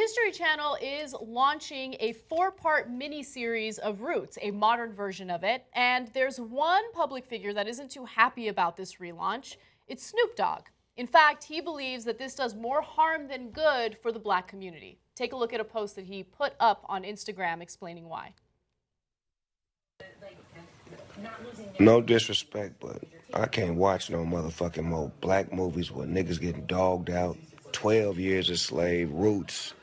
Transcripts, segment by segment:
History Channel is launching a 4-part mini-series of Roots, a modern version of it. And there's one public figure that isn't too happy about this relaunch. It's Snoop Dogg. In fact, he believes that this does more harm than good for the black community. Take a look at a post that he put up on Instagram explaining why. No disrespect, but I can't watch no motherfucking more black movies where niggas getting dogged out, 12 years a slave, Roots,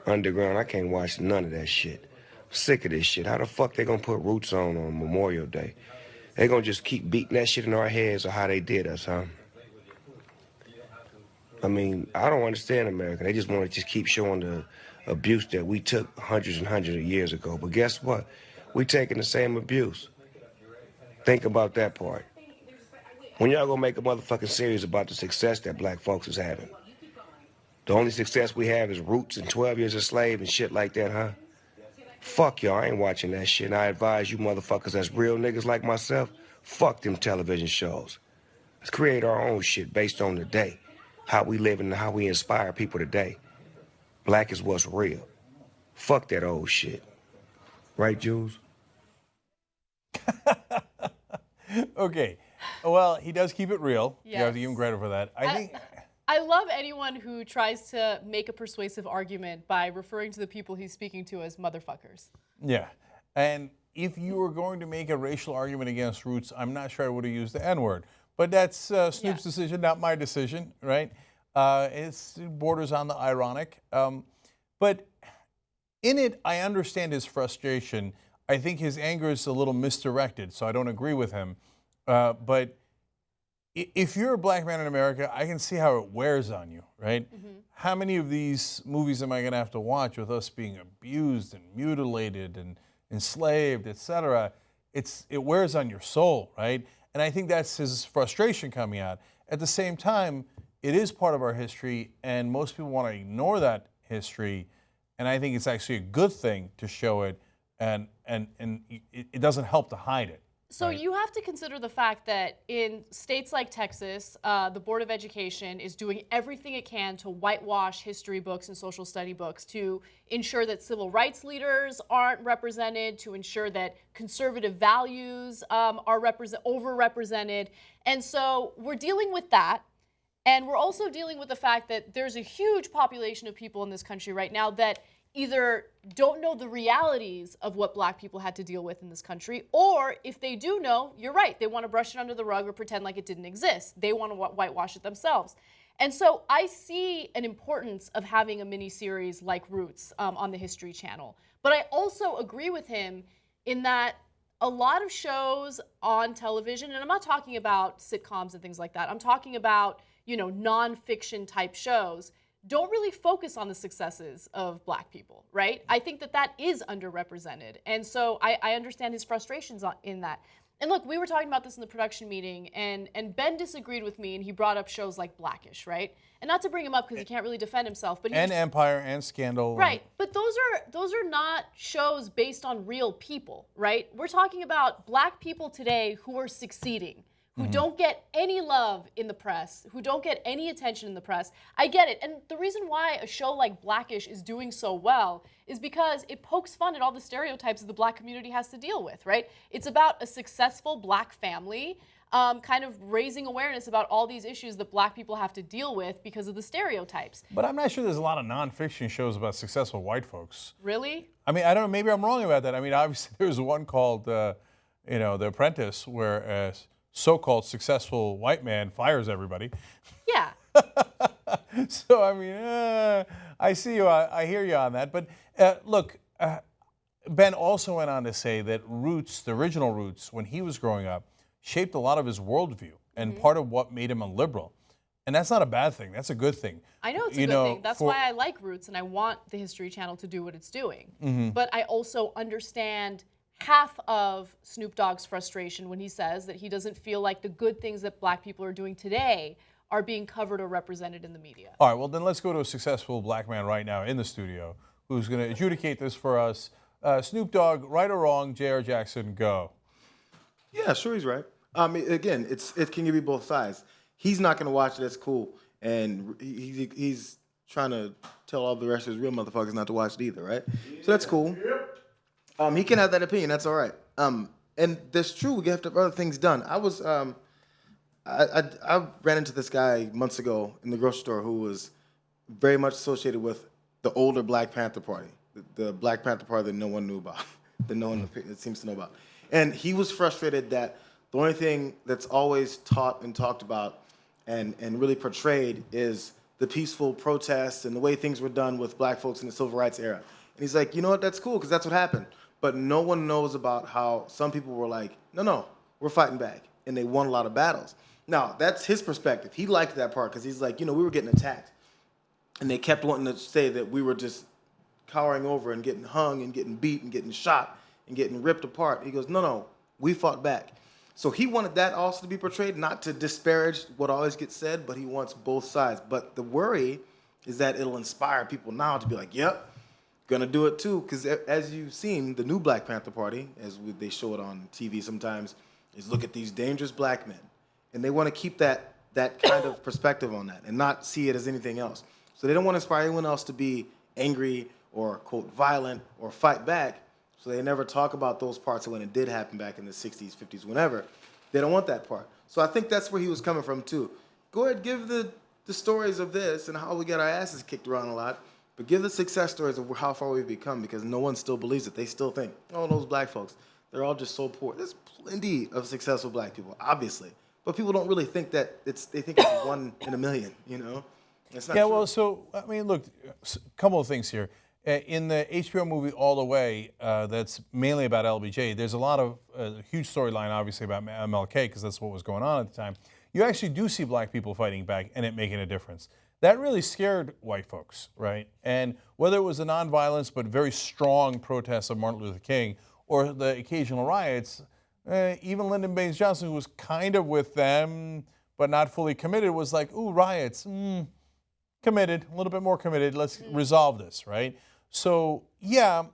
Underground. I can't watch none of that shit. I'm sick of this shit. How the fuck they gonna put Roots on Memorial Day? They gonna just keep beating that shit in our heads or how they did us, huh? I mean, I don't understand America. They just want to just keep showing the abuse that we took hundreds and hundreds of years ago. But guess what? We taking the same abuse. Think about that part. When y'all gonna make a motherfucking series about the success that black folks is having? The only success we have is Roots and 12 years a slave and shit like that, huh? Fuck y'all, I ain't watching that shit. And I advise you motherfuckers that's real niggas like myself, fuck them television shows. Let's create our own shit based on the day. How we live and how we inspire people today. Black is what's real. Fuck that old shit. Right, Jules? Okay. Well, he does keep it real. Yes. You have to give him credit for that. I love anyone who tries to make a persuasive argument by referring to the people he's speaking to as motherfuckers. Yeah. And if you were going to make a racial argument against Roots, I'm not sure I would have used the N-word. But that's Snoop's decision, not my decision, right? It borders on the ironic. But in it, I understand his frustration. I think his anger is a little misdirected, so I don't agree with him. But if you're a black man in America, I can see how it wears on you, right? Mm-hmm. How many of these movies am I going to have to watch with us being abused and mutilated and enslaved, et cetera? It wears on your soul, right? And I think that's his frustration coming out. At the same time, it is part of our history, and most people want to ignore that history. And I think it's actually a good thing to show it, and it doesn't help to hide it. So you have to consider the fact that in states like Texas, the Board of Education is doing everything it can to whitewash history books and social study books to ensure that civil rights leaders aren't represented, to ensure that conservative values are overrepresented. And so we're dealing with that. And we're also dealing with the fact that there's a huge population of people in this country right now that either don't know the realities of what black people had to deal with in this country, or if they do know, you're right, they want to brush it under the rug or pretend like it didn't exist. They want to whitewash it themselves. And so I see an importance of having a mini-series like Roots on the History Channel. But I also agree with him in that a lot of shows on television, and I'm not talking about sitcoms and things like that, I'm talking about, nonfiction type shows, don't really focus on the successes of black people, right? I think that is underrepresented. And so I understand his frustrations in that. And look, we were talking about this in the production meeting, and Ben disagreed with me, and he brought up shows like Blackish, right? And not to bring him up because he can't really defend himself, but Empire and Scandal. Right, but those are not shows based on real people, right? We're talking about black people today who are succeeding, who don't get any love in the press, who don't get any attention in the press. I get it. And the reason why a show like Blackish is doing so well is because it pokes fun at all the stereotypes that the black community has to deal with, right? It's about a successful black family kind of raising awareness about all these issues that black people have to deal with because of the stereotypes. But I'm not sure there's a lot of nonfiction shows about successful white folks. Really? I mean, I don't know, maybe I'm wrong about that. I mean, obviously there's one called, The Apprentice, where so-called successful white man fires everybody. Yeah. So, I mean, I see you, I hear you on that. But look, Ben also went on to say that Roots, the original Roots, when he was growing up, shaped a lot of his worldview and part of what made him a liberal. And that's not a bad thing. That's a good thing. I know it's a good thing. That's why I like Roots, and I want the History Channel to do what it's doing. But I also understand half of Snoop Dogg's frustration when he says that he doesn't feel like the good things that black people are doing today are being covered or represented in the media. All right, well, then let's go to a successful black man right now in the studio who's going to adjudicate this for us. Snoop Dogg, right or wrong, J.R. Jackson, go. Yeah, sure, he's right. Again, it can be both sides. He's not going to watch it. That's cool. And he's trying to tell all the rest of his real motherfuckers not to watch it either, right? So that's cool. He can have that opinion. That's all right. And that's true. We have to have other things done. I ran into this guy months ago in the grocery store who was very much associated with the older Black Panther Party, the Black Panther Party that no one knew about, that no one seems to know about. And he was frustrated that the only thing that's always taught and talked about and really portrayed is the peaceful protests and the way things were done with black folks in the civil rights era. And he's like, you know what, that's cool, because that's what happened. But no one knows about how some people were like, no, we're fighting back. And they won a lot of battles. Now, that's his perspective. He liked that part because he's like, we were getting attacked. And they kept wanting to say that we were just cowering over and getting hung and getting beat and getting shot and getting ripped apart. He goes, no, we fought back. So he wanted that also to be portrayed, not to disparage what always gets said, but he wants both sides. But the worry is that it'll inspire people now to be like, yep, gonna do it too. Because as you've seen, the new Black Panther Party, they show it on TV sometimes, is look at these dangerous black men. And they want to keep that kind of perspective on that and not see it as anything else. So they don't want to inspire anyone else to be angry or, quote, violent or fight back. So they never talk about those parts of when it did happen back in the 60s, 50s, whenever. They don't want that part. So I think that's where he was coming from, too. Go ahead, give the stories of this and how we get our asses kicked around a lot, but give the success stories of how far we've become, because no one still believes it. They still think, oh, those black folks, they're all just so poor. There's plenty of successful black people, obviously. But people don't really think that they think it's 1 in a million, It's not true. Well, so, I mean, look, a couple of things here. In the HBO movie All the Way, that's mainly about LBJ, there's a lot of huge storyline, obviously, about MLK, because that's what was going on at the time. You actually do see black people fighting back and it making a difference. That really scared white folks, right? And whether it was the nonviolence but very strong protests of Martin Luther King or the occasional riots, even Lyndon Baines Johnson, who was kind of with them but not fully committed, was like, ooh, riots, committed, a little bit more committed, let's resolve this, right? So, yeah,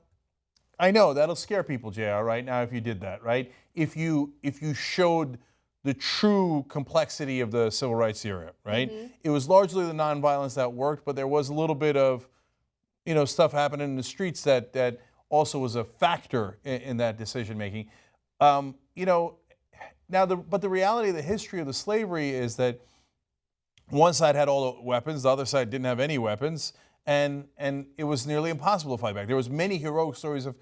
I know that'll scare people, JR, right now if you did that, right? If you showed the true complexity of the civil rights era, right? It was largely the nonviolence that worked, but there was a little bit of, stuff happening in the streets that also was a factor in that decision making. Now, but the reality of the history of the slavery is that one side had all the weapons, the other side didn't have any weapons, and it was nearly impossible to fight back. There was many heroic stories of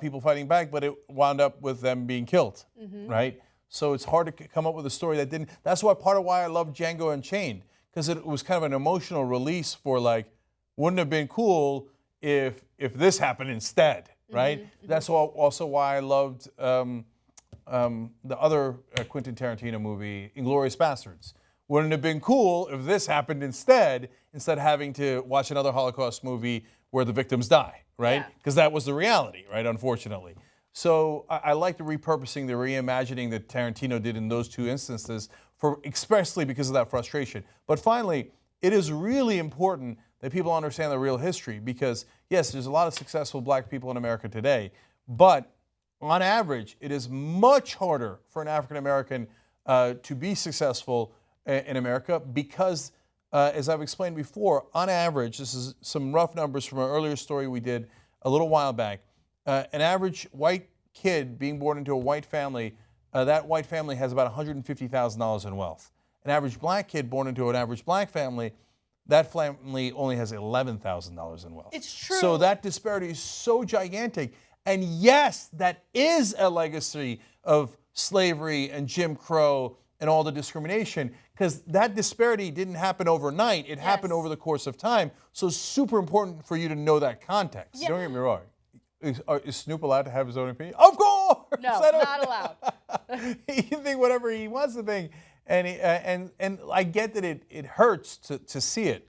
people fighting back, but it wound up with them being killed, right? So it's hard to come up with a story that didn't. That's part of why I love Django Unchained, because it was kind of an emotional release for like, wouldn't it have been cool if this happened instead, right? That's also why I loved the other Quentin Tarantino movie, Inglourious Basterds. Wouldn't it have been cool if this happened instead of having to watch another Holocaust movie where the victims die, right? Because that was the reality, right, unfortunately. So I like the repurposing, the reimagining that Tarantino did in those two instances, expressly because of that frustration. But finally, it is really important that people understand the real history, because, yes, there's a lot of successful black people in America today, but on average, it is much harder for an African American to be successful in America because, as I've explained before, on average, this is some rough numbers from an earlier story we did a little while back, an average white kid being born into a white family, that white family has about $150,000 in wealth. An average black kid born into an average black family, that family only has $11,000 in wealth. It's true. So that disparity is so gigantic. And yes, that is a legacy of slavery and Jim Crow and all the discrimination, because that disparity didn't happen overnight. It happened over the course of time. So it's super important for you to know that context. Don't get me wrong. Is Snoop allowed to have his own opinion? Of course! No, not allowed. He can think whatever he wants to think. And I get that it hurts to see it,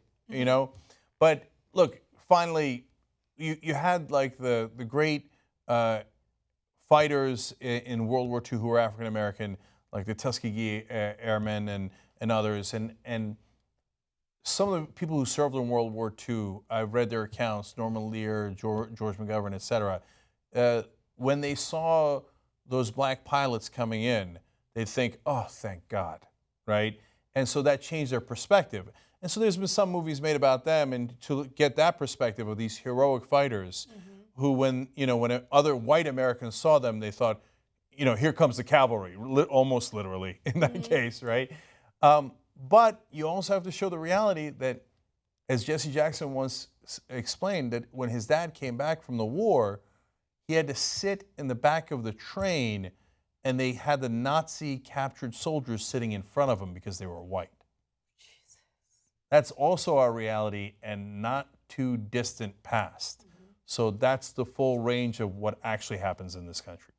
But look, finally, you had like the great fighters in World War II who were African American, like the Tuskegee Airmen and others, and some of the people who served in World War II, I've read their accounts, Norman Lear, George McGovern, etc. When they saw those black pilots coming in, they'd think, oh, thank God, right? And so that changed their perspective. And so there's been some movies made about them, and to get that perspective of these heroic fighters who, when other white Americans saw them, they thought, here comes the cavalry, almost literally in that case, right? But you also have to show the reality that, as Jesse Jackson once explained, that when his dad came back from the war, he had to sit in the back of the train, and they had the Nazi captured soldiers sitting in front of him because they were white. Jesus. That's also our reality, and not too distant past. So that's the full range of what actually happens in this country.